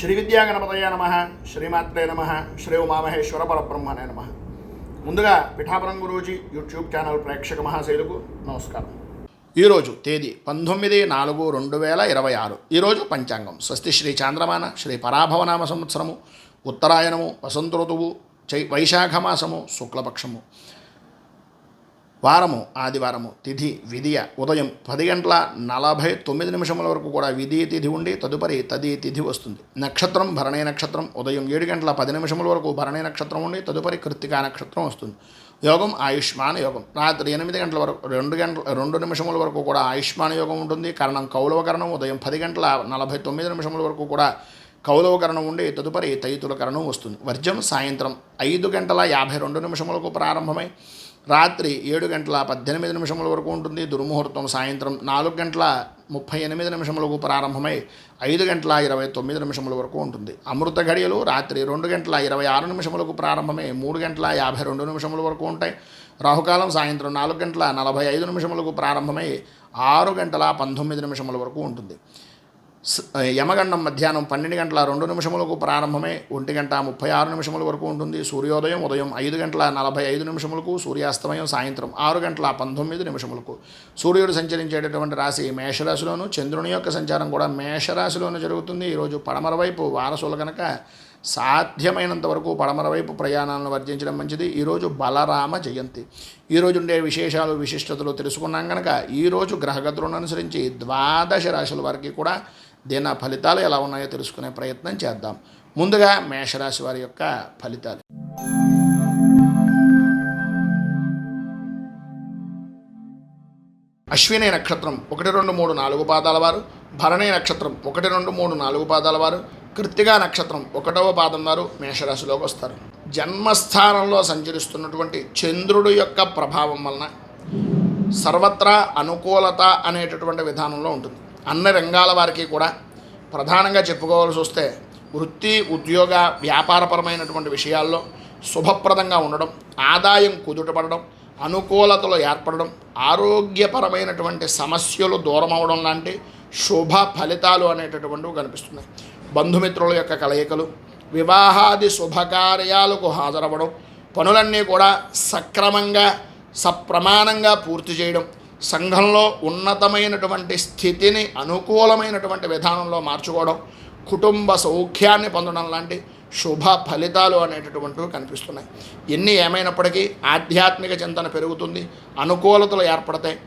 శ్రీ విద్యాగణపతయ నమ, శ్రీమాత్రే నమ, శ్రీ ఉమామహేశ్వర పరబ్రహ్మణే నమ. ముందుగా పిఠాపురం గురూజీ యూట్యూబ్ ఛానల్ ప్రేక్షక మహాశైలకు నమస్కారం. ఈరోజు తేదీ 19/4/2026. ఈరోజు పంచాంగం స్వస్తి శ్రీ చాంద్రమాన శ్రీ పరాభవనామ సంవత్సరము, ఉత్తరాయణము, వసంత ఋతువు, వైశాఖమాసము, శుక్లపక్షము, వారము ఆదివారము, తిథి విధియ ఉదయం 10:49 వరకు కూడా విధియ తిథి ఉండి తదుపరి తదియ తిథి వస్తుంది. నక్షత్రం భరణీ నక్షత్రం, ఉదయం 7:10 వరకు భరణీ నక్షత్రం ఉండి తదుపరి కృత్తికా నక్షత్రం వస్తుంది. యోగం ఆయుష్మాన్ యోగం. రాత్రి 8 గంటల వరకు 2 వరకు కూడా ఆయుష్మాన్ యోగం ఉంటుంది. కరణం కౌలవకరణం. ఉదయం 10:49 వరకు కూడా కౌలవకరణం ఉండి తదుపరి తైతుల కరణం వస్తుంది. వర్జం సాయంత్రం 5:52 ప్రారంభమై రాత్రి 7:18 వరకు ఉంటుంది. దుర్ముహూర్తం సాయంత్రం 4:38 ప్రారంభమై 5:29 వరకు ఉంటుంది. అమృత ఘడియలు రాత్రి 2:26 ప్రారంభమై 3:52 వరకు ఉంటాయి. రాహుకాలం సాయంత్రం 4:45 ప్రారంభమై 6:19 వరకు ఉంటుంది. యమగండం మధ్యాహ్నం 12:02 ప్రారంభమై 1:36 వరకు ఉంటుంది. సూర్యోదయం ఉదయం 5:45 సూర్యాస్తమయం సాయంత్రం 6:19 సూర్యుడు సంచరించేటటువంటి రాశి మేషరాశిలోను, చంద్రుని యొక్క సంచారం కూడా మేషరాశిలోను జరుగుతుంది. ఈరోజు పడమర వైపు వారసులు కనుక సాధ్యమైనంత వరకు పడమర వైపు ప్రయాణాలను వర్జించడం మంచిది. ఈరోజు బలరామ జయంతి. ఈరోజు ఉండే విశేషాలు విశిష్టతలు తెలుసుకున్నాం కనుక ఈరోజు గ్రహగతులను అనుసరించి 12 రాశుల వారికి కూడా దీని ఫలితాలు ఎలా ఉన్నాయో తెలుసుకునే ప్రయత్నం చేద్దాం. ముందుగా మేషరాశి వారి యొక్క ఫలితాలు. అశ్విని నక్షత్రం 1, 2, 3, 4 పాదాల వారు, భరణి నక్షత్రం 1, 2, 3, 4 పాదాల వారు, కృత్తికా నక్షత్రం 1వ పాదం వారు మేషరాశిలోకి వస్తారు. జన్మస్థానంలో సంచరిస్తున్నటువంటి చంద్రుడు యొక్క ప్రభావం వలన సర్వత్రా అనుకూలత అనేటటువంటి విధానంలో ఉంటుంది. అన్ని రంగాల వారికి కూడా ప్రధానంగా చెప్పుకోవాల్సి వస్తే వృత్తి, ఉద్యోగ, వ్యాపారపరమైనటువంటి విషయాల్లో శుభప్రదంగా ఉండడం, ఆదాయం కుదుటపడడం, అనుకూలతలు ఏర్పడడం, ఆరోగ్యపరమైనటువంటి సమస్యలు దూరం అవడం లాంటి శుభ ఫలితాలు అనేటటువంటివి కనిపిస్తున్నాయి. బంధుమిత్రుల యొక్క కలయికలు, వివాహాది శుభకార్యాలకు హాజరవ్వడం, పనులన్నీ కూడా సక్రమంగా సప్రమాణంగా పూర్తి చేయడం, సంఘంలో ఉన్నతమైనటువంటి స్థితిని అనుకూలమైనటువంటి విధానంలో మార్చుకోవడం, కుటుంబ సౌఖ్యాన్ని పొందడం లాంటి శుభ ఫలితాలు అనేటటువంటివి కనిపిస్తున్నాయి. ఎన్ని ఏమైనప్పటికీ ఆధ్యాత్మిక చింతన పెరుగుతుంది, అనుకూలతలు ఏర్పడతాయి.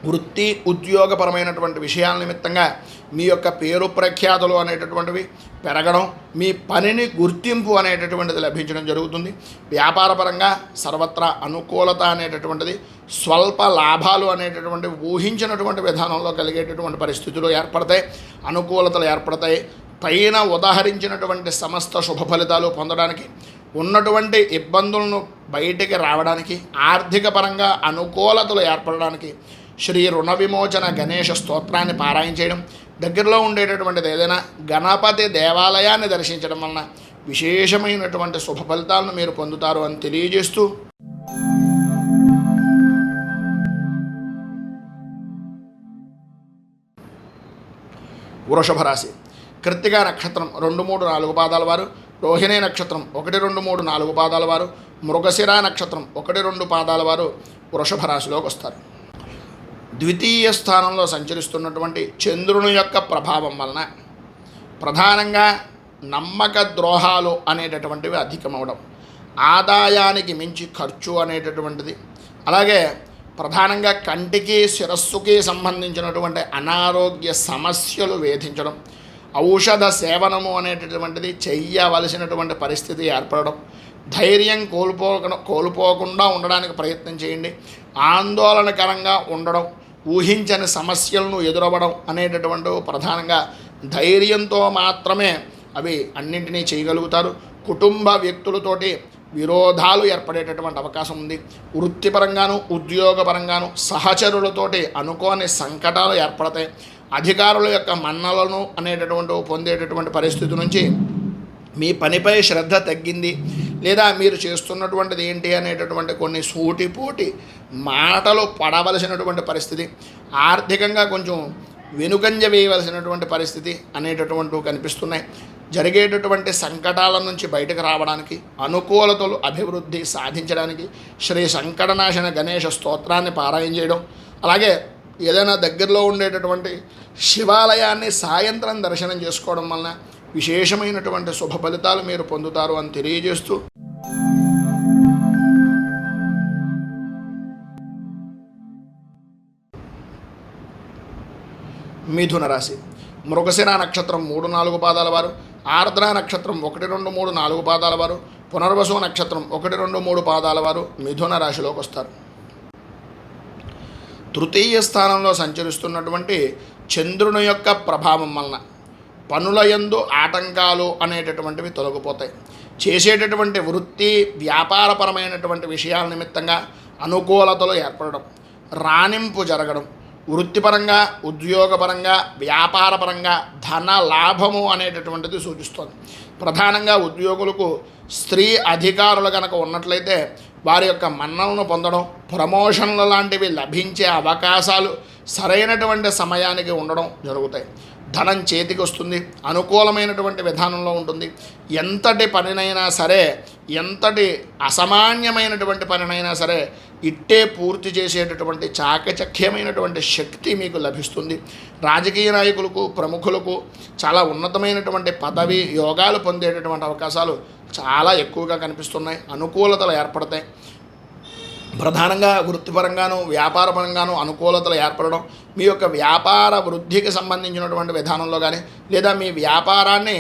వృత్తి ఉద్యోగపరమైనటువంటి విషయాల నిమిత్తంగా మీ యొక్క పేరు ప్రఖ్యాతులు అనేటటువంటివి పెరగడం, మీ పనిని గుర్తింపు అనేటటువంటిది లభించడం జరుగుతుంది. వ్యాపారపరంగా సర్వత్రా అనుకూలత అనేటటువంటిది, స్వల్ప లాభాలు అనేటటువంటి ఊహించినటువంటి విధానంలో కలిగేటటువంటి పరిస్థితులు ఏర్పడతాయి, అనుకూలతలు ఏర్పడతాయి. పైన ఉదాహరించినటువంటి సమస్త శుభ ఫలితాలు పొందడానికి, ఉన్నటువంటి ఇబ్బందులను బయటికి రావడానికి, ఆర్థిక పరంగా అనుకూలతలు ఏర్పడడానికి శ్రీ రుణ విమోచన గణేష స్తోత్రాన్ని పారాయణ చేయడం, దగ్గరలో ఉండేటటువంటిది ఏదైనా గణపతి దేవాలయాన్ని దర్శించడం వలన విశేషమైనటువంటి శుభ ఫలితాలను మీరు పొందుతారు అని తెలియజేస్తూ వృషభ రాశి. కృత్తికా నక్షత్రం 2, 3, 4 పాదాల వారు, రోహిణీ నక్షత్రం 1, 2, 3, 4 పాదాల వారు, మృగశిర నక్షత్రం 1, 2 పాదాల వారు వృషభ రాశిలోకి వస్తారు. ద్వితీయ స్థానంలో సంచరిస్తున్నటువంటి చంద్రుని యొక్క ప్రభావం వలన ప్రధానంగా నమ్మక ద్రోహాలు అనేటటువంటివి అధికమవడం, ఆదాయానికి మించి ఖర్చు అనేటటువంటిది, అలాగే ప్రధానంగా కంటికి శిరస్సుకి సంబంధించినటువంటి అనారోగ్య సమస్యలు వేధించడం, ఔషధ సేవనము అనేటటువంటిది చెయ్యవలసినటువంటి పరిస్థితి ఏర్పడడం, ధైర్యం కోల్పోకుండా ఉండడానికి ప్రయత్నం చేయండి. ఆందోళనకరంగా ఉండడం, ఊహించని సమస్యలను ఎదురవ్వడం అనేటటువంటి ప్రధానంగా ధైర్యంతో మాత్రమే అవి అన్నింటినీ చేయగలుగుతారు. కుటుంబ వ్యక్తులతోటి విరోధాలు ఏర్పడేటటువంటి అవకాశం ఉంది. వృత్తిపరంగాను ఉద్యోగపరంగాను సహచరులతోటి అనుకోని సంకటాలు ఏర్పడతాయి. అధికారుల యొక్క మన్నలను అనేటటువంటి పొందేటటువంటి పరిస్థితి నుంచి మీ పనిపై శ్రద్ధ తగ్గింది, లేదా మీరు చేస్తున్నటువంటిది ఏంటి అనేటటువంటి కొన్ని సూటిపోటి మాటలు పడవలసినటువంటి పరిస్థితి, ఆర్థికంగా కొంచెం వెనుకంజ వేయవలసినటువంటి పరిస్థితి అనేటటువంటివి కనిపిస్తున్నాయి. జరిగేటటువంటి సంకటాల నుంచి బయటకు రావడానికి, అనుకూలతలు అభివృద్ధి సాధించడానికి శ్రీ సంకటనాశన గణేష స్తోత్రాన్ని పారాయణ చేయడం, అలాగే ఏదైనా దగ్గరలో ఉండేటటువంటి శివాలయాన్ని సాయంత్రం దర్శనం చేసుకోవడం వలన విశేషమైనటువంటి శుభ ఫలితాలు మీరు పొందుతారు అని తెలియజేస్తూ, మిథున రాశి మృగశిర నక్షత్రం 3-4 పాదాల వారు, ఆర్ద్ర నక్షత్రం 1, 2, 3, 4 పాదాల వారు, పునర్వసు నక్షత్రం 1, 2, 3 పాదాల వారు మిథున రాశిలోకి వస్తారు. తృతీయ స్థానంలో సంచరిస్తున్నటువంటి చంద్రుని యొక్క ప్రభావం వలన పనుల యందు ఆటంకాలు అనేటటువంటివి తొలగిపోతాయి. చేసేటటువంటి వృత్తి వ్యాపారపరమైనటువంటి విషయాల నిమిత్తంగా అనుకూలతలు ఏర్పడడం, రాణింపు జరగడం, వృత్తిపరంగా, ఉద్యోగపరంగా, వ్యాపారపరంగా ధన లాభము అనేటటువంటిది సూచిస్తుంది. ప్రధానంగా ఉద్యోగులకు స్త్రీ అధికారులు కనుక ఉన్నట్లయితే వారి యొక్క మన్నలను పొందడం, ప్రమోషన్ల లాంటివి లభించే అవకాశాలు సరైనటువంటి సమయానికి ఉండడం జరుగుతాయి. ధనం చేతికి వస్తుంది, అనుకూలమైనటువంటి విధానంలో ఉంటుంది. ఎంతటి పనినైనా సరే, ఎంతటి అసామాన్యమైనటువంటి పనినైనా సరే ఇట్టే పూర్తి చేసేటటువంటి చాకచక్యమైనటువంటి శక్తి మీకు లభిస్తుంది. రాజకీయ నాయకులకు, ప్రముఖులకు చాలా ఉన్నతమైనటువంటి పదవి యోగాలు పొందేటటువంటి అవకాశాలు చాలా ఎక్కువగా కనిపిస్తున్నాయి. అనుకూలతలు ఏర్పడతాయి. ప్రధానంగా వృత్తిపరంగాను, వ్యాపారపరంగాను అనుకూలతలు ఏర్పడడం, మీ యొక్క వ్యాపార వృద్ధికి సంబంధించినటువంటి విధానంలో కానీ, లేదా మీ వ్యాపారాన్ని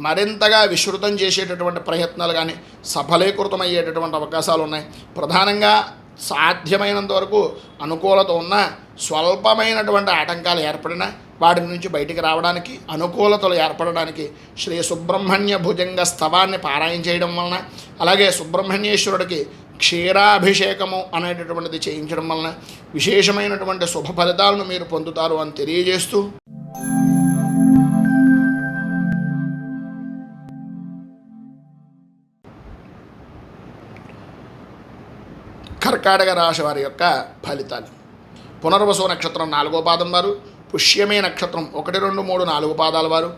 మరింతగా విస్తృతం చేసేటటువంటి ప్రయత్నాలు కానీ సఫలీకృతమయ్యేటటువంటి అవకాశాలు ఉన్నాయి. ప్రధానంగా సాధ్యమైనంత వరకు అనుకూలత ఉన్న స్వల్పమైనటువంటి ఆటంకాలు ఏర్పడినా వాటి నుంచి బయటికి రావడానికి, అనుకూలతలు ఏర్పడడానికి శ్రీ సుబ్రహ్మణ్య భుజంగ స్తవాన్ని పారాయణ చేయడం వలన, అలాగే సుబ్రహ్మణ్యేశ్వరుడికి క్షీరాభిషేకము అనేటటువంటిది చేయించడం వలన విశేషమైనటువంటి శుభ ఫలితాలను మీరు పొందుతారు అని తెలియజేస్తూ, కర్కాటక రాశి వారి యొక్క ఫలితాలు. పునర్వసు నక్షత్రం 4వ పాదం వారు, పుష్యమే నక్షత్రం 1, 2, 3, 4 పాదాల వారు,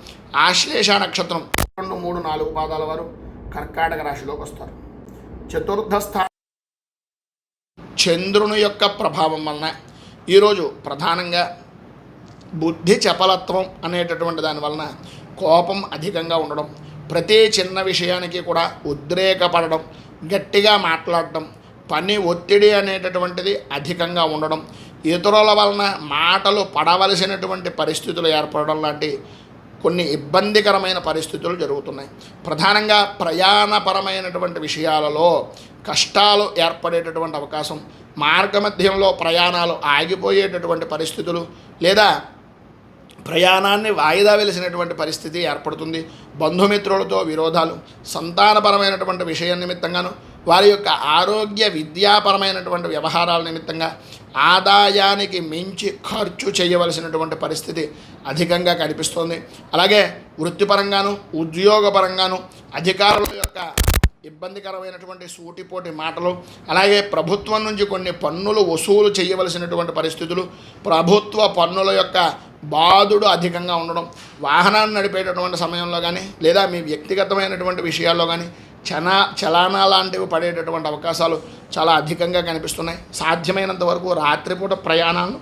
ఆశ్లేష నక్షత్రం 2, 3, 4 పాదాల వారు కర్కాటక రాశిలోకి వస్తారు. చతుర్థ స్థానం చంద్రుని యొక్క ప్రభావం వలన ఈరోజు ప్రధానంగా బుద్ధి చపలత్వం అనేటటువంటి దాని వలన కోపం అధికంగా ఉండడం, ప్రతి చిన్న విషయానికి కూడా ఉద్రేకపడడం, గట్టిగా మాట్లాడడం, పని ఒత్తిడి అనేటటువంటిది అధికంగా ఉండడం, ఇతరుల వలన మాటలు పడవలసినటువంటి పరిస్థితులు ఏర్పడడం లాంటి కొన్ని ఇబ్బందికరమైన పరిస్థితులు జరుగుతున్నాయి. ప్రధానంగా ప్రయాణపరమైనటువంటి విషయాలలో కష్టాలు ఏర్పడేటటువంటి అవకాశం, మార్గమధ్యంలో ప్రయాణాలు ఆగిపోయేటటువంటి పరిస్థితులు, లేదా ప్రయాణాన్ని వాయిదా వెలిసినటువంటి పరిస్థితి ఏర్పడుతుంది. బంధుమిత్రులతో విరోధాలు, సంతానపరమైనటువంటి విషయం నిమిత్తంగాను, వారి యొక్క ఆరోగ్య విద్యాపరమైనటువంటి వ్యవహారాల నిమిత్తంగా ఆదాయానికి మించి ఖర్చు చేయవలసినటువంటి పరిస్థితి అధికంగా కనిపిస్తోంది. అలాగే వృత్తిపరంగాను, ఉద్యోగపరంగాను అధికారుల యొక్క ఇబ్బందికరమైనటువంటి సూటిపోటి మాటలు, అలాగే ప్రభుత్వం నుంచి కొన్ని పన్నులు వసూలు చేయవలసినటువంటి పరిస్థితులు, ప్రభుత్వ పన్నుల యొక్క బాధుడు అధికంగా ఉండడం, వాహనాన్ని నడిపేటటువంటి సమయంలో కానీ, లేదా మీ వ్యక్తిగతమైనటువంటి విషయాల్లో కానీ చలానా లాంటివి పడేటటువంటి అవకాశాలు చాలా అధికంగా కనిపిస్తున్నాయి. సాధ్యమైనంత వరకు రాత్రిపూట ప్రయాణాలను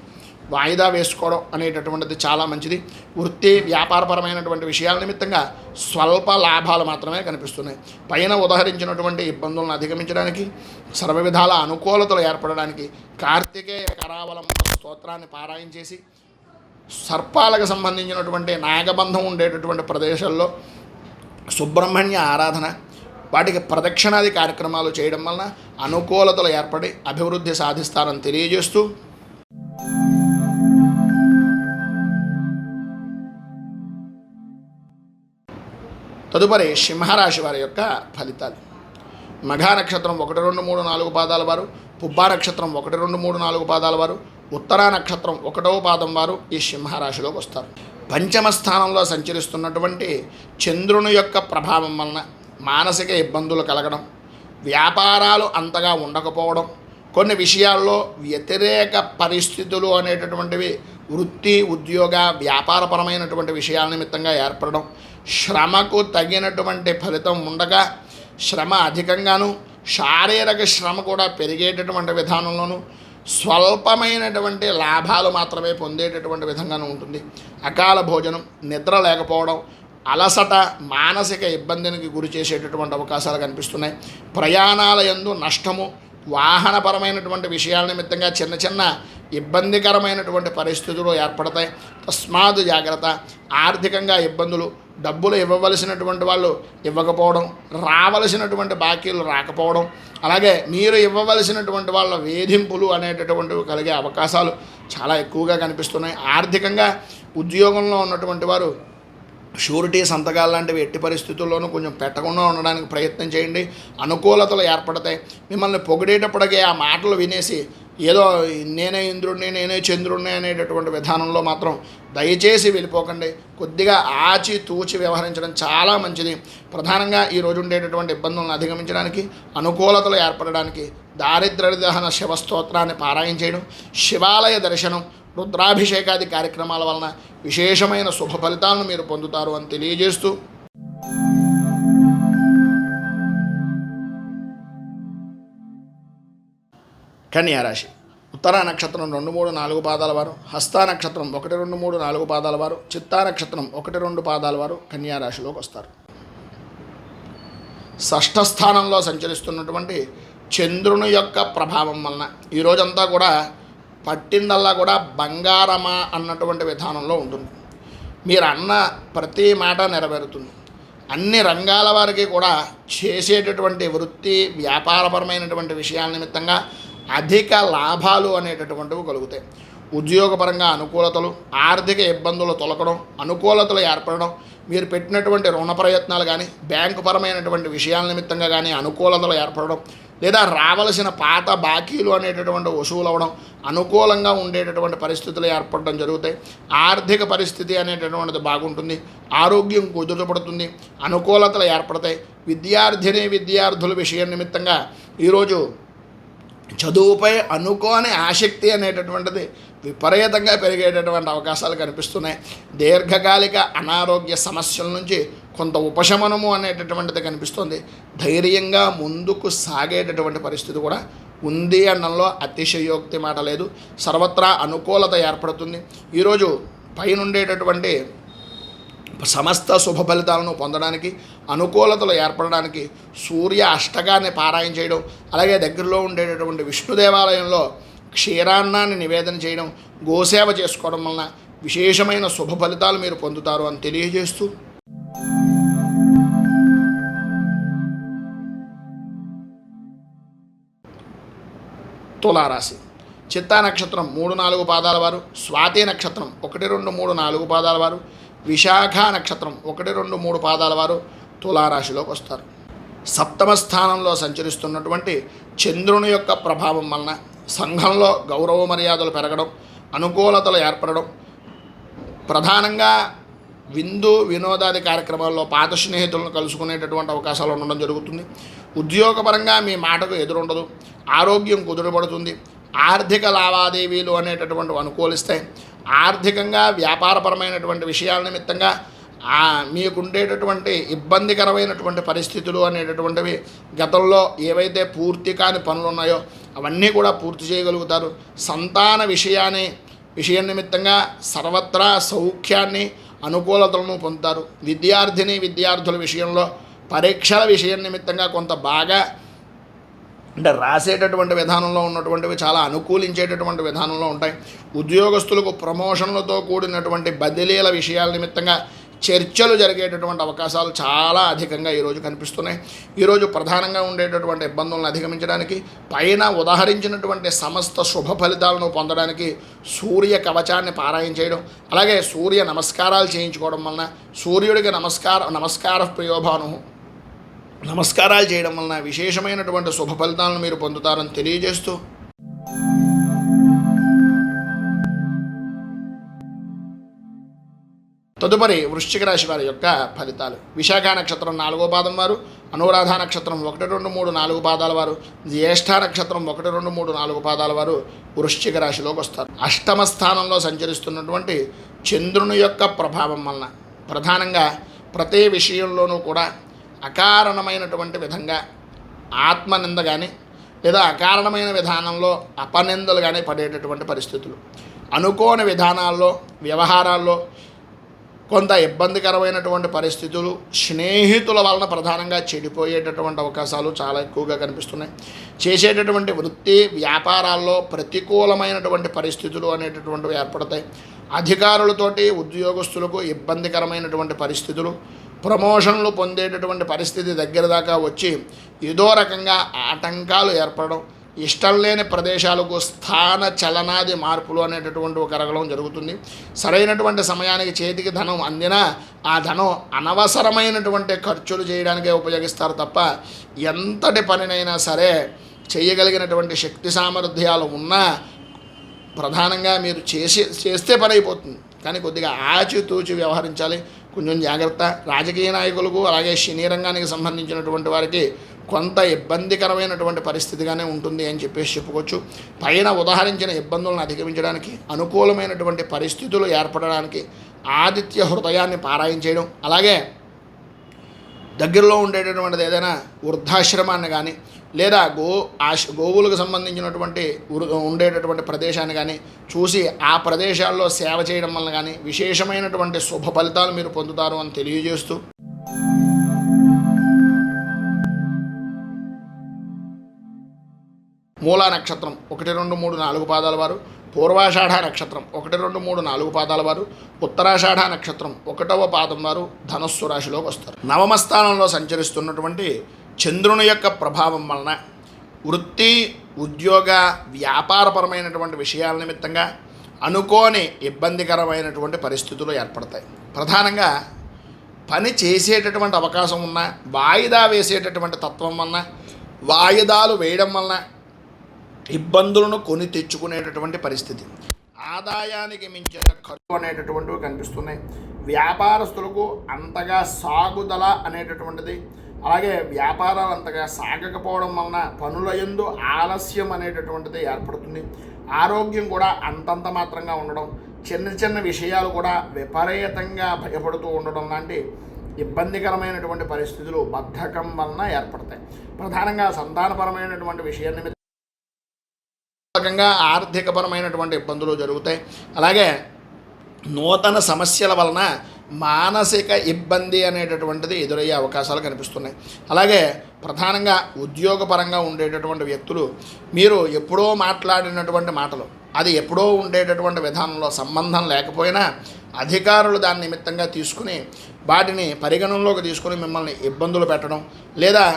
వాయిదా వేసుకోవడం అనేటటువంటిది చాలా మంచిది. వృత్తి వ్యాపారపరమైనటువంటి విషయాల నిమిత్తంగా స్వల్ప లాభాలు మాత్రమే కనిపిస్తున్నాయి. పైన ఉదహరించినటువంటి ఇబ్బందులను అధిగమించడానికి, సర్వ విధాల అనుకూలతలు ఏర్పడడానికి కార్తికేయ కరావలంబన స్తోత్రాన్ని పారాయణ చేసి, సర్పాలకు సంబంధించినటువంటి నాగబంధం ఉండేటటువంటి ప్రదేశాల్లో సుబ్రహ్మణ్య ఆరాధన, వాటికి ప్రదక్షిణాది కార్యక్రమాలు చేయడం వలన అనుకూలతలు ఏర్పడి అభివృద్ధి సాధిస్తారని తెలియజేస్తూ, తదుపరి సింహరాశి వారి యొక్క ఫలితాలు. మఘా నక్షత్రం 1, 2, 3, 4 పాదాల వారు, పుబ్బా నక్షత్రం 1, 2, 3, 4 పాదాల వారు, ఉత్తరా నక్షత్రం 1వ పాదం వారు ఈ సింహరాశిలోకి వస్తారు. పంచమ స్థానంలో సంచరిస్తున్నటువంటి చంద్రుని యొక్క ప్రభావం వలన మానసిక ఇబ్బందులు కలగడం, వ్యాపారాలు అంతగా ఉండకపోవడం, కొన్ని విషయాల్లో వ్యతిరేక పరిస్థితులు అనేటటువంటివి వృత్తి ఉద్యోగ వ్యాపారపరమైనటువంటి విషయాల నిమిత్తంగా ఏర్పడడం, శ్రమకు తగినటువంటి ఫలితం ఉండగా శ్రమ అధికంగాను శారీరక శ్రమ కూడా పెరిగేటటువంటి విధానంలోనూ స్వల్పమైనటువంటి లాభాలు మాత్రమే పొందేటటువంటి విధంగానూ ఉంటుంది. అకాల భోజనం, నిద్ర లేకపోవడం, అలసట, మానసిక ఇబ్బందికి గురి చేసేటటువంటి అవకాశాలు కనిపిస్తున్నాయి. ప్రయాణాల యందు నష్టము, వాహనపరమైనటువంటి విషయాల నిమిత్తంగా చిన్న చిన్న ఇబ్బందికరమైనటువంటి పరిస్థితులు ఏర్పడతాయి. తస్మాత్ జాగ్రత్త. ఆర్థికంగా ఇబ్బందులు, డబ్బులు ఇవ్వవలసినటువంటి వాళ్ళు ఇవ్వకపోవడం, రావలసినటువంటి బాకీలు రాకపోవడం, అలాగే మీరు ఇవ్వవలసినటువంటి వాళ్ళ వేధింపులు అనేటటువంటివి కలిగే అవకాశాలు చాలా ఎక్కువగా కనిపిస్తున్నాయి. ఆర్థికంగా ఉద్యోగంలో ఉన్నటువంటి వారు షూరిటీ సంతకాలు లాంటివి ఎట్టి పరిస్థితుల్లోనూ కొంచెం పెట్టకుండా ఉండడానికి ప్రయత్నం చేయండి. అనుకూలతలు ఏర్పడతాయి. మిమ్మల్ని పొగిడేటప్పటికే ఆ మాటలు వినేసి ఏదో నేనే ఇంద్రుడిని, నేనే చంద్రుడిని అనేటటువంటి విధానంలో మాత్రం దయచేసి వెళ్ళిపోకండి. కొద్దిగా ఆచి తూచి వ్యవహరించడం చాలా మంచిది. ప్రధానంగా ఈరోజు ఉండేటటువంటి ఇబ్బందులను అధిగమించడానికి, అనుకూలతలు ఏర్పడడానికి దారిద్ర్య దహన శివస్తోత్రాన్ని పారాయణ చేయడం, శివాలయ దర్శనం, రుద్రాభిషేకాది కార్యక్రమాల వలన విశేషమైన శుభ ఫలితాలను మీరు పొందుతారు అని తెలియజేస్తూ, కన్యారాశి. ఉత్తరా నక్షత్రం 2, 3, 4 పాదాల వారు, హస్తా నక్షత్రం 1, 2, 3, 4 పాదాల వారు, చిత్తా నక్షత్రం 1, 2 పాదాల వారు కన్యారాశిలోకి వస్తారు. షష్ఠ స్థానంలో సంచరిస్తున్నటువంటి చంద్రుని యొక్క ప్రభావం వలన ఈరోజంతా కూడా పట్టిందల్లా కూడా బంగారమా అన్నటువంటి విధానంలో ఉంటుంది. మీరు అన్న ప్రతి మాట నెరవేరుతుంది. అన్ని రంగాల వారికి కూడా చేసేటటువంటి వృత్తి వ్యాపారపరమైనటువంటి విషయాల నిమిత్తంగా అధిక లాభాలు అనేటటువంటివి కలుగుతాయి. ఉద్యోగపరంగా అనుకూలతలు, ఆర్థిక ఇబ్బందులు తొలగడం, అనుకూలతలు ఏర్పడడం, మీరు పెట్టినటువంటి రుణ ప్రయత్నాలు కానీ బ్యాంకు పరమైనటువంటి విషయాల నిమిత్తంగా కానీ అనుకూలతలు ఏర్పడడం, లేదా రావలసిన పాత బాకీలు అనేటటువంటి వసూలు అవ్వడం, అనుకూలంగా ఉండేటటువంటి పరిస్థితులు ఏర్పడడం జరుగుతాయి. ఆర్థిక పరిస్థితి అనేటటువంటిది బాగుంటుంది. ఆరోగ్యం కుదుటపడుతుంది. అనుకూలతలు ఏర్పడతాయి. విద్యార్థుల విషయం నిమిత్తంగా ఈరోజు చదువుపై అనుకోని ఆసక్తి అనేటటువంటిది విపరీతంగా పెరిగేటటువంటి అవకాశాలు కనిపిస్తున్నాయి. దీర్ఘకాలిక అనారోగ్య సమస్యల నుంచి కొంత ఉపశమనము అనేటటువంటిది కనిపిస్తుంది. ధైర్యంగా ముందుకు సాగేటటువంటి పరిస్థితి కూడా ఉంది అనడంలో అతిశయోక్తి మాట లేదు. సర్వత్రా అనుకూలత ఏర్పడుతుంది. ఈరోజు పైనుండేటటువంటి సమస్త శుభ ఫలితాలను పొందడానికి, అనుకూలతలు ఏర్పడడానికి సూర్య అష్టకాన్ని పారాయణ చేయడం, అలాగే దగ్గరలో ఉండేటటువంటి విష్ణు దేవాలయంలో క్షీరాన్నాన్ని నివేదన చేయడం, గోసేవ చేసుకోవడం వలన విశేషమైన శుభ ఫలితాలు మీరు పొందుతారు అని తెలియజేస్తూ, తులారాశి. చిత్తా నక్షత్రం 3, 4 పాదాల వారు, స్వాతి నక్షత్రం 1, 2, 3, 4 పాదాల వారు, విశాఖ నక్షత్రం 1, 2, 3 పాదాల వారు తులారాశిలోకి వస్తారు. సప్తమ స్థానంలో సంచరిస్తున్నటువంటి చంద్రుని యొక్క ప్రభావం వలన సంఘంలో గౌరవ మర్యాదలు పెరగడం, అనుకూలతలు ఏర్పడడం, ప్రధానంగా విందు వినోదాది కార్యక్రమాల్లో పాత స్నేహితులను కలుసుకునేటటువంటి అవకాశాలు ఉండడం జరుగుతుంది. ఉద్యోగపరంగా మీ మాటకు ఎదురుండదు. ఆరోగ్యం కుదురుపడుతుంది. ఆర్థిక లావాదేవీలు అనేటటువంటివి అనుకూలిస్తాయి. ఆర్థికంగా వ్యాపారపరమైనటువంటి విషయాల నిమిత్తంగా మీకుండేటటువంటి ఇబ్బందికరమైనటువంటి పరిస్థితులు అనేటటువంటివి గతంలో ఏవైతే పూర్తి కాని పనులు ఉన్నాయో అవన్నీ కూడా పూర్తి చేయగలుగుతారు. సంతాన విషయం నిమిత్తంగా సర్వత్రా సౌఖ్యాన్ని, అనుకూలతలను పొందుతారు. విద్యార్థుల విషయంలో పరీక్షల విషయం నిమిత్తంగా కొంత బాగా రాసేటటువంటి విధానంలో ఉన్నటువంటివి చాలా అనుకూలించేటటువంటి విధానంలో ఉంటాయి. ఉద్యోగస్తులకు ప్రమోషన్లతో కూడినటువంటి బదిలీల విషయాల నిమిత్తంగా చర్చలు జరిగేటటువంటి అవకాశాలు చాలా అధికంగా ఈరోజు కనిపిస్తున్నాయి. ఈరోజు ప్రధానంగా ఉండేటటువంటి ఇబ్బందులను అధిగమించడానికి, పైన ఉదాహరించినటువంటి సమస్త శుభ ఫలితాలను పొందడానికి సూర్య కవచాన్ని పారాయణ చేయడం, అలాగే సూర్య నమస్కారాలు చేయించుకోవడం వలన, సూర్యుడికి నమస్కార ప్రియోభాను నమస్కారాలు చేయడం వలన విశేషమైనటువంటి శుభ ఫలితాలను మీరు పొందుతారని తెలియజేస్తూ, తదుపరి వృశ్చిక రాశి వారి యొక్క ఫలితాలు. విశాఖ నక్షత్రం 4వ పాదం వారు, అనురాధ నక్షత్రం 1, 2, 3, 4 పాదాల వారు, జ్యేష్ఠ నక్షత్రం 1, 2, 3, 4 పాదాల వారు వృశ్చిక రాశిలోకి వస్తారు. అష్టమ స్థానంలో సంచరిస్తున్నటువంటి చంద్రుని యొక్క ప్రభావం వలన ప్రధానంగా ప్రతి విషయంలోనూ కూడా అకారణమైనటువంటి విధంగా ఆత్మనింద కానీ లేదా అకారణమైన విధానంలో అపనిందలు కానీ పడేటటువంటి పరిస్థితులు, అనుకోని విధానాల్లో వ్యవహారాల్లో కొంత ఇబ్బందికరమైనటువంటి పరిస్థితులు, స్నేహితుల వలన ప్రధానంగా చెడిపోయేటటువంటి అవకాశాలు చాలా ఎక్కువగా కనిపిస్తున్నాయి. చేసేటటువంటి వృత్తి వ్యాపారాల్లో ప్రతికూలమైనటువంటి పరిస్థితులు అనేటటువంటివి ఏర్పడతాయి. అధికారులతోటి ఉద్యోగస్తులకు ఇబ్బందికరమైనటువంటి పరిస్థితులు, ప్రమోషన్లు పొందేటటువంటి పరిస్థితి దగ్గర దాకా వచ్చి ఏదో రకంగా ఆటంకాలు ఏర్పడడం, ఇష్టం లేని ప్రదేశాలకు స్థాన చలనాది మార్పులు అనేటటువంటి కరగడం జరుగుతుంది. సరైనటువంటి సమయానికి చేతికి ధనం అందినా ఆ ధనం అనవసరమైనటువంటి ఖర్చులు చేయడానికే ఉపయోగిస్తారు తప్ప ఎంతటి పనినైనా సరే చేయగలిగినటువంటి శక్తి సామర్థ్యాలు ఉన్నా ప్రధానంగా మీరు చేస్తే పని అయిపోతుంది. కానీ కొద్దిగా ఆచితూచి వ్యవహరించాలి, కొంచెం జాగ్రత్త. రాజకీయ నాయకులకు అలాగే సినీ రంగానికి సంబంధించినటువంటి వారికి కొంత ఇబ్బందికరమైనటువంటి పరిస్థితిగానే ఉంటుంది అని చెప్పేసి చెప్పుకోవచ్చు. పైన ఉదాహరించిన ఇబ్బందులను అధిగమించడానికి, అనుకూలమైనటువంటి పరిస్థితులు ఏర్పడడానికి ఆదిత్య హృదయాన్ని పారాయణ చేయడం, అలాగే దగ్గరలో ఉండేటటువంటిది ఏదైనా వృద్ధాశ్రమాన్ని కానీ లేదా గోవులకు సంబంధించినటువంటి ఉండేటటువంటి ప్రదేశాన్ని కానీ చూసి ఆ ప్రదేశాల్లో సేవ చేయడం వల్ల కానీ విశేషమైనటువంటి శుభ ఫలితాలు మీరు పొందుతారు అని తెలియజేస్తూ, మూలా నక్షత్రం 1, 2, 3, 4 పాదాల వారు, పూర్వాషాఢ నక్షత్రం 1, 2, 3, 4 పాదాల వారు, ఉత్తరాషాఢ నక్షత్రం 1వ పాదం వారు ధనస్సు రాశిలోకి వస్తారు. నవమ స్థానంలో సంచరిస్తున్నటువంటి చంద్రుని యొక్క ప్రభావం వలన వృత్తి, ఉద్యోగ, వ్యాపారపరమైనటువంటి విషయాల నిమిత్తంగా అనుకోని ఇబ్బందికరమైనటువంటి పరిస్థితులు ఏర్పడతాయి. ప్రధానంగా పని చేసేటటువంటి అవకాశం ఉన్న వాయిదా వేసేటటువంటి తత్వం వలన, వాయిదాలు వేయడం వలన ఇబ్బందులను కొని తెచ్చుకునేటటువంటి పరిస్థితి, ఆదాయానికి మించిన ఖర్చు అనేటటువంటివి కనిపిస్తున్నాయి. వ్యాపారస్తులకు అంతగా సాగుదల అనేటటువంటిది, అలాగే వ్యాపారాలు అంతగా సాగకపోవడం వలన పనుల యందు ఆలస్యం అనేటటువంటిది ఏర్పడుతుంది. ఆరోగ్యం కూడా అంతంత మాత్రంగా ఉండడం, చిన్న చిన్న విషయాలు కూడా విపరీతంగా భయపడుతూ ఉండడం లాంటి ఇబ్బందికరమైనటువంటి పరిస్థితులు బద్ధకం వలన ఏర్పడతాయి. ప్రధానంగా సంతానపరమైనటువంటి విషయాన్ని ఆర్థికపరమైనటువంటి ఇబ్బందులు జరుగుతాయి. అలాగే నూతన సమస్యల వలన మానసిక ఇబ్బంది అనేటటువంటిది ఎదురయ్యే అవకాశాలు కనిపిస్తున్నాయి. అలాగే ప్రధానంగా ఉద్యోగపరంగా ఉండేటటువంటి వ్యక్తులు మీరు ఎప్పుడో మాట్లాడినటువంటి మాటలు, అది ఎప్పుడో ఉండేటటువంటి విధానంలో సంబంధం లేకపోయినా అధికారులు దాని నిమిత్తంగా తీసుకుని వాటిని పరిగణనలోకి తీసుకుని మిమ్మల్ని ఇబ్బందులు పెట్టడం, లేదా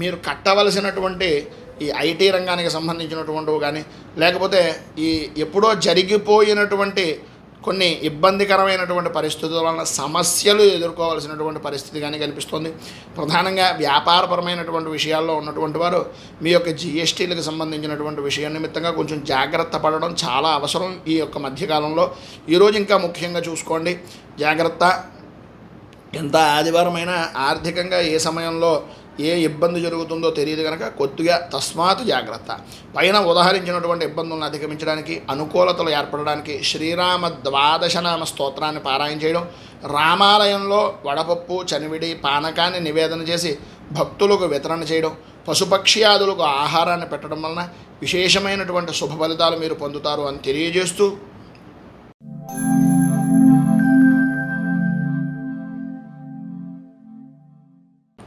మీరు కట్టవలసినటువంటి ఈ ఐటీ రంగానికి సంబంధించినటువంటివి కానీ లేకపోతే ఈ ఎప్పుడో జరిగిపోయినటువంటి కొన్ని ఇబ్బందికరమైనటువంటి పరిస్థితుల వలన సమస్యలు ఎదుర్కోవాల్సినటువంటి పరిస్థితి కానీ కనిపిస్తుంది. ప్రధానంగా వ్యాపారపరమైనటువంటి విషయాల్లో ఉన్నటువంటి వారు మీ యొక్క జిఎస్టీలకు సంబంధించినటువంటి విషయం నిమిత్తంగా కొంచెం జాగ్రత్త పడడం చాలా అవసరం ఈ యొక్క మధ్యకాలంలో. ఈరోజు ఇంకా ముఖ్యంగా చూసుకోండి, జాగ్రత్త. ఎంత ఆదివారమైనా ఆర్థికంగా ఏ సమయంలో ఏ ఇబ్బంది జరుగుతుందో తెలియదు కనుక కొద్దిగా తస్మాత్ జాగ్రత్త. పైన ఉదాహరించినటువంటి ఇబ్బందులను అధిగమించడానికి, అనుకూలతలు ఏర్పడడానికి శ్రీరామ 12 నామ స్తోత్రాన్ని పారాయణ చేయడం, రామాలయంలో వడపప్పు, చనివిడి, పానకాన్ని నివేదన చేసి భక్తులకు వితరణ చేయడం, పశుపక్ష్యాదులకు ఆహారాన్ని పెట్టడం వలన విశేషమైనటువంటి శుభ ఫలితాలు మీరు పొందుతారు అని తెలియజేస్తూ,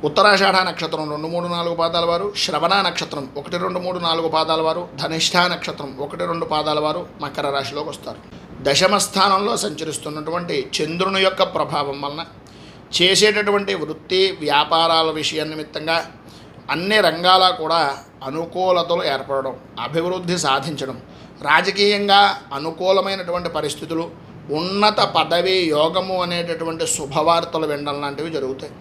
ఉత్తరాషాఢ నక్షత్రం 2, 3, 4 పాదాల వారు, శ్రవణ నక్షత్రం 1, 2, 3, 4 పాదాల వారు, ధనిష్ఠ నక్షత్రం 1, 2 పాదాల వారు మకర రాశిలోకి వస్తారు. దశమ స్థానంలో సంచరిస్తున్నటువంటి చంద్రుని యొక్క ప్రభావం వలన చేసేటటువంటి వృత్తి వ్యాపారాల విషయం నిమిత్తంగా అన్ని రంగాల కూడా అనుకూలతలు ఏర్పడడం, అభివృద్ధి సాధించడం, రాజకీయంగా అనుకూలమైనటువంటి పరిస్థితులు, ఉన్నత పదవి యోగము అనేటటువంటి శుభవార్తలు వినడం లాంటివి జరుగుతాయి.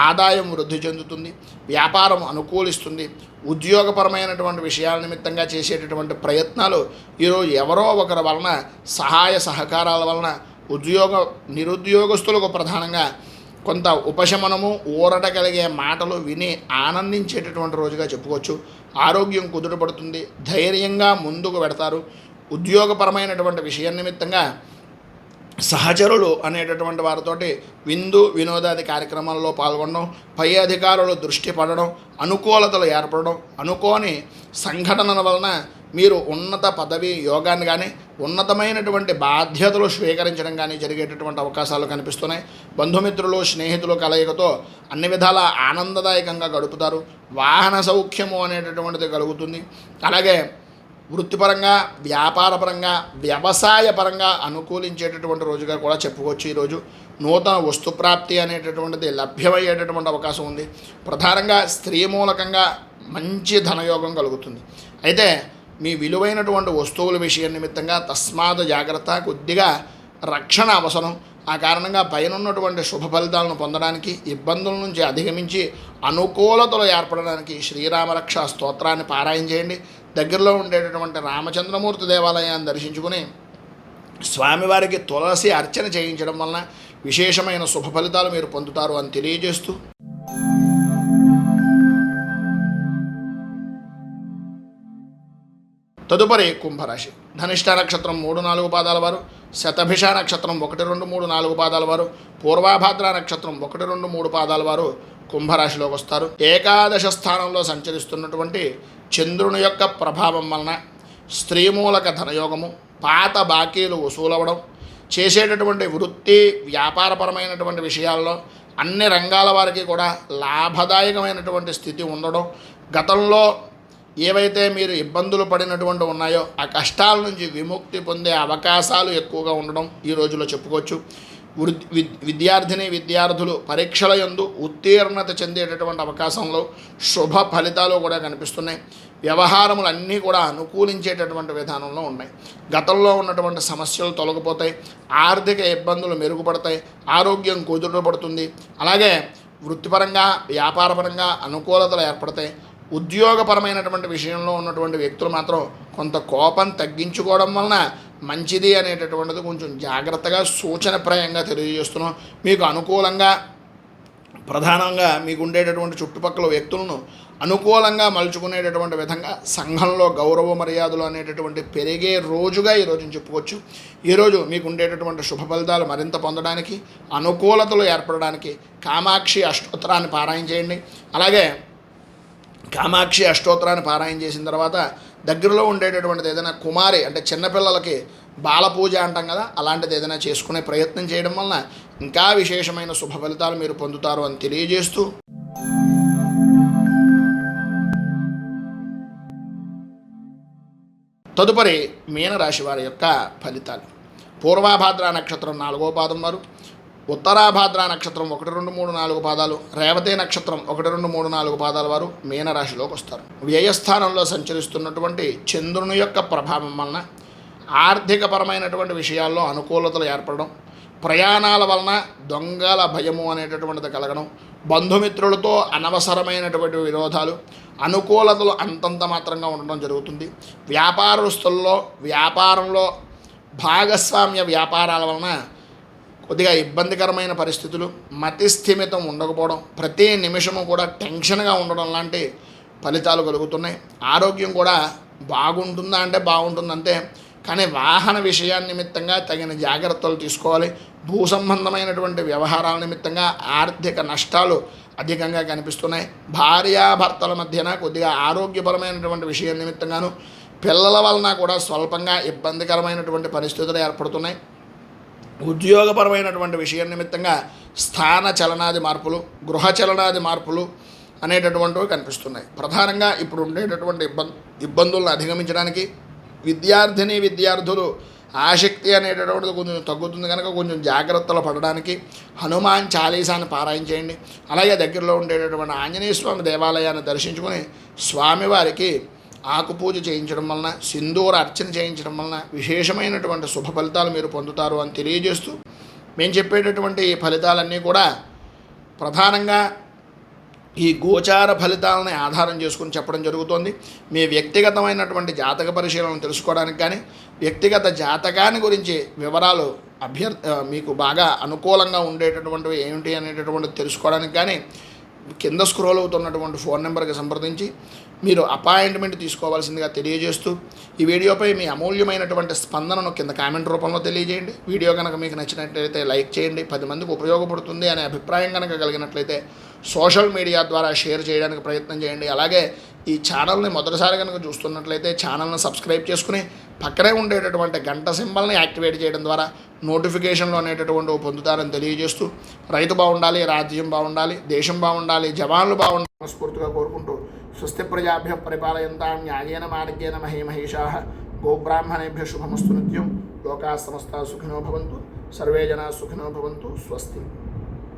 ఆదాయం వృద్ధి చెందుతుంది, వ్యాపారం అనుకూలిస్తుంది, ఉద్యోగపరమైనటువంటి విషయాల నిమిత్తంగా చేసేటటువంటి ప్రయత్నాలు ఈరోజు ఎవరో ఒకరి వలన సహాయ సహకారాల వలన నిరుద్యోగస్తులకు ప్రధానంగా కొంత ఉపశమనము, ఊరట కలిగే మాటలు విని ఆనందించేటటువంటి రోజుగా చెప్పుకోవచ్చు. ఆరోగ్యం కుదుటపడుతుంది, ధైర్యంగా ముందుకు పెడతారు. ఉద్యోగపరమైనటువంటి విషయం నిమిత్తంగా సహచరులు అనేటటువంటి వారితోటి విందు వినోదాది కార్యక్రమాల్లో పాల్గొనడం, పై అధికారులు దృష్టి పడడం, అనుకూలతలు ఏర్పడడం, అనుకోని సంఘటనల వలన మీరు ఉన్నత పదవి యోగాన్ని కానీ ఉన్నతమైనటువంటి బాధ్యతలు స్వీకరించడం కానీ జరిగేటటువంటి అవకాశాలు కనిపిస్తున్నాయి. బంధుమిత్రులు స్నేహితులు కలయికతో అన్ని విధాల ఆనందదాయకంగా గడుపుతారు. వాహన సౌఖ్యము అనేటటువంటిది కలుగుతుంది. అలాగే వృత్తిపరంగా, వ్యాపారపరంగా, వ్యవసాయపరంగా అనుకూలించేటటువంటి రోజుగా కూడా చెప్పుకోవచ్చు. ఈరోజు నూతన వస్తుప్రాప్తి అనేటటువంటిది లభ్యమయ్యేటటువంటి అవకాశం ఉంది. ప్రధానంగా స్త్రీ మూలకంగా మంచి ధనయోగం కలుగుతుంది. అయితే మీ విలువైనటువంటి వస్తువుల విషయం నిమిత్తంగా తస్మాత్ జాగ్రత్త, కొద్దిగా రక్షణ అవసరం. ఆ కారణంగా పైనున్నటువంటి శుభ ఫలితాలను పొందడానికి, ఇబ్బందుల నుంచి అధిగమించి అనుకూలతలు ఏర్పడడానికి శ్రీరామరక్ష స్తోత్రాన్ని పారాయణ చేయండి. దగ్గరలో ఉండేటటువంటి రామచంద్రమూర్తి దేవాలయాన్ని దర్శించుకుని స్వామివారికి తులసి అర్చన చేయించడం వలన విశేషమైన శుభ ఫలితాలు మీరు పొందుతారు అని తెలియజేస్తూ, తదుపరి కుంభరాశి. ధనిష్ట నక్షత్రం 3-4 పాదాల వారు, శతభిష నక్షత్రం 1, 2, 3, 4 పాదాల వారు, పూర్వాభాద్ర నక్షత్రం 1, 2, 3 పాదాల వారు కుంభరాశిలోకి వస్తారు. ఏకాదశ స్థానంలో సంచరిస్తున్నటువంటి చంద్రుని యొక్క ప్రభావం వలన స్త్రీమూలక ధనయోగము, పాత బాకీలు వసూలవడం, చేసేటటువంటి వృత్తి వ్యాపారపరమైనటువంటి విషయాల్లో అన్ని రంగాల వారికి కూడా లాభదాయకమైనటువంటి స్థితి ఉండడం, గతంలో ఏవైతే మీరు ఇబ్బందులు పడినటువంటి ఉన్నాయో ఆ కష్టాల నుంచి విముక్తి పొందే అవకాశాలు ఎక్కువగా ఉండడం ఈ రోజులో చెప్పుకోవచ్చు. విద్యార్థులు పరీక్షల యందు ఉత్తీర్ణత చెందేటటువంటి అవకాశంలో శుభ ఫలితాలు కూడా కనిపిస్తున్నాయి. వ్యవహారములన్నీ కూడా అనుకూలించేటటువంటి విధానంలో ఉన్నాయి. గతంలో ఉన్నటువంటి సమస్యలు తొలగిపోతాయి, ఆర్థిక ఇబ్బందులు మెరుగుపడతాయి, ఆరోగ్యం కుదుటపడుతుంది. అలాగే వృత్తిపరంగా, వ్యాపారపరంగా అనుకూలతలు ఏర్పడతాయి. ఉద్యోగపరమైనటువంటి విషయంలో ఉన్నటువంటి వ్యక్తులు మాత్రం కొంత కోపం తగ్గించుకోవడం వలన మంచిది అనేటటువంటిది కొంచెం జాగ్రత్తగా సూచనప్రాయంగా తెలియజేస్తున్నాం. మీకు అనుకూలంగా, ప్రధానంగా మీకు ఉండేటటువంటి చుట్టుపక్కల వ్యక్తులను అనుకూలంగా మలుచుకునేటటువంటి విధంగా సంఘంలో గౌరవ మర్యాదలు అనేటటువంటి పెరిగే రోజుగా ఈరోజు చెప్పుకోవచ్చు. ఈరోజు మీకు ఉండేటటువంటి శుభ ఫలితాలు మరింత పొందడానికి, అనుకూలతలు ఏర్పడడానికి కామాక్షి అష్టోత్తరాన్ని పారాయణ చేయండి. అలాగే కామాక్షి అష్టోత్తరాన్ని పారాయణ చేసిన తర్వాత దగ్గరలో ఉండేటటువంటిది ఏదైనా కుమారి అంటే చిన్నపిల్లలకి బాలపూజ అంటాం కదా, అలాంటిది ఏదైనా చేసుకునే ప్రయత్నం చేయడం వలన ఇంకా విశేషమైన శుభ ఫలితాలు మీరు పొందుతారు అని తెలియజేస్తూ, తదుపరి మీనరాశి వారి యొక్క ఫలితాలు. పూర్వాభాద్ర నక్షత్రం 4వ పాదం వారు, ఉత్తరాభాద్ర నక్షత్రం 1, 2, 3, 4 పాదాలు, రేవతి నక్షత్రం 1, 2, 3, 4 పాదాల వారు మీనరాశిలోకి వస్తారు. వ్యయస్థానంలో సంచరిస్తున్నటువంటి చంద్రుని యొక్క ప్రభావం వలన ఆర్థికపరమైనటువంటి విషయాల్లో అనుకూలతలు ఏర్పడడం, ప్రయాణాల వలన దొంగల భయము అనేటటువంటిది కలగడం, బంధుమిత్రులతో అనవసరమైనటువంటి విరోధాలు, అనుకూలతలు అంతంత మాత్రంగా ఉండడం జరుగుతుంది. వ్యాపారంలో భాగస్వామ్య వ్యాపారాల వలన కొద్దిగా ఇబ్బందికరమైన పరిస్థితులు, మతిస్థిమితం ఉండకపోవడం, ప్రతి నిమిషము కూడా టెన్షన్గా ఉండడం లాంటి ఫలితాలు కలుగుతున్నాయి. ఆరోగ్యం కూడా బాగుంటుందా అంటే బాగుంటుంది అంతే, కానీ వాహన విషయాన్ని నిమిత్తంగా తగిన జాగ్రత్తలు తీసుకోవాలి. భూ సంబంధమైనటువంటి వ్యవహారాల నిమిత్తంగా ఆర్థిక నష్టాలు అధికంగా కనిపిస్తున్నాయి. భార్యాభర్తల మధ్యన కొద్దిగా ఆరోగ్యపరమైనటువంటి విషయం నిమిత్తంగాను పిల్లల వలన కూడా స్వల్పంగా ఇబ్బందికరమైనటువంటి పరిస్థితులు ఏర్పడుతున్నాయి. ఉద్యోగపరమైనటువంటి విషయం నిమిత్తంగా స్థాన చలనాది మార్పులు, గృహ చలనాది మార్పులు అనేటటువంటివి కనిపిస్తున్నాయి. ప్రధానంగా ఇప్పుడు ఉండేటటువంటి ఇబ్బందులను అధిగమించడానికి విద్యార్థులు ఆసక్తి అనేటటువంటిది కొంచెం తగ్గుతుంది కనుక కొంచెం జాగ్రత్తలు పడడానికి హనుమాన్ చాలీసాన్ని పారాయణ చేయండి. అలాగే దగ్గరలో ఉండేటటువంటి ఆంజనేయ స్వామి దేవాలయాన్ని దర్శించుకొని స్వామివారికి ఆకుపూజ చేయించడం వలన, సింధూర అర్చన చేయించడం వలన విశేషమైనటువంటి శుభ ఫలితాలు మీరు పొందుతారు అని తెలియజేస్తూ, మేము చెప్పేటటువంటి ఫలితాలన్నీ కూడా ప్రధానంగా ఈ గోచార ఫలితాలని ఆధారం చేసుకుని చెప్పడం జరుగుతోంది. మీ వ్యక్తిగతమైనటువంటి జాతక పరిశీలన తెలుసుకోవడానికి కానీ, వ్యక్తిగత జాతకాన్ని గురించి వివరాలు మీకు బాగా అనుకూలంగా ఉండేటటువంటివి ఏమిటి అనేటటువంటిది తెలుసుకోవడానికి కానీ కింద స్క్రోల్ అవుతున్నటువంటి ఫోన్ నెంబర్కి సంప్రదించి మీరు అపాయింట్మెంట్ తీసుకోవాల్సిందిగా తెలియజేస్తూ, ఈ వీడియోపై మీ అమూల్యమైనటువంటి స్పందనను కింద కామెంట్ రూపంలో తెలియజేయండి. వీడియో కనుక మీకు నచ్చినట్లయితే లైక్ చేయండి. 10 మందికి ఉపయోగపడుతుంది అనే అభిప్రాయం కనుక కలిగినట్లయితే సోషల్ మీడియా ద్వారా షేర్ చేయడానికి ప్రయత్నం చేయండి. అలాగే ఈ ఛానల్ని మొదటిసారి కనుక చూస్తున్నట్లయితే ఛానల్ని సబ్స్క్రైబ్ చేసుకుని పక్కనే ఉండేటటువంటి గంట సింబల్ని యాక్టివేట్ చేయడం ద్వారా నోటిఫికేషన్లు అనేటటువంటి పొందుతారని తెలియజేస్తూ, రైతు బాగుండాలి, రాజ్యం బాగుండాలి, దేశం బాగుండాలి, జవాన్లు బాగుండాలి మనస్ఫూర్తిగా కోరుకుంటూ, స్వస్తి ప్రజాభ్య పరిపాలయంతాం న్యాయేన మార్గేణ మహీమహేషాః గోబ్రాహ్మణేభ్య శుభమస్తు నిత్యం. లోకాः సమస్తాः సుఖినో భవంతు. సర్వే జనాः సుఖినో భవంతు. స్వస్తి.